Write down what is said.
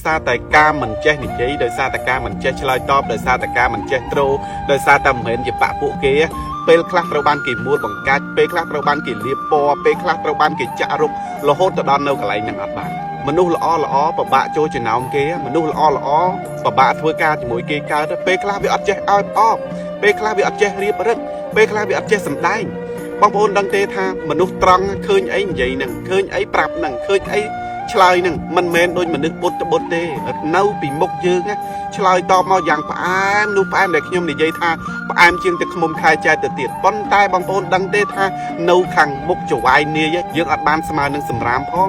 សារតែការមិនចេះនិយាយដោយសារតែការមិនចេះឆ្លើយតបដោយសារតែការមិនចេះទ្រដោយសារតែមិនមែនជាបាក់ពួកគេពេលខ្លះត្រូវបានគេមួលបង្កាច់ពេលខ្លះត្រូវបានគេលាបពណ៌ពេលខ្លះត្រូវបានគេចាក់រុករហូតទៅដល់នៅកន្លែងហ្នឹងអត់បានមនុស្សល្អពិបាកចូលចំណោមគេមនុស្សល្អពិបាកធ្វើការជាមួយគេកើតពេលខ្លះវាអត់ចេះឲ្យផ្អកពេលខ្លះវាអត់ចេះរៀបរឹកពេលខ្លះវាអត់ចេះសម្ដែងបងប្អូនដឹងទេថាមនុស្សត្រង់ឃើញអីនិយាយហ្នឹងឃើញអីប្រាប់ហ្នឹងឃើញអីឆ្លើយហ្នឹងមិនមែនដូចមនុស្សពុតបុតទេនៅពីមុខយើងឆ្លើយតបមកយ៉ាងផ្អែមនោះផ្អែមដែលខ្ញុំនិយាយថាផ្អែមជាងទឹកឃ្មុំខែចែកទៅទៀតប៉ុន្តែបងប្អូនដឹងទេថានៅខាងមុខចវាយនាយយើងអត់បានស្មើនឹងសម្រាមផង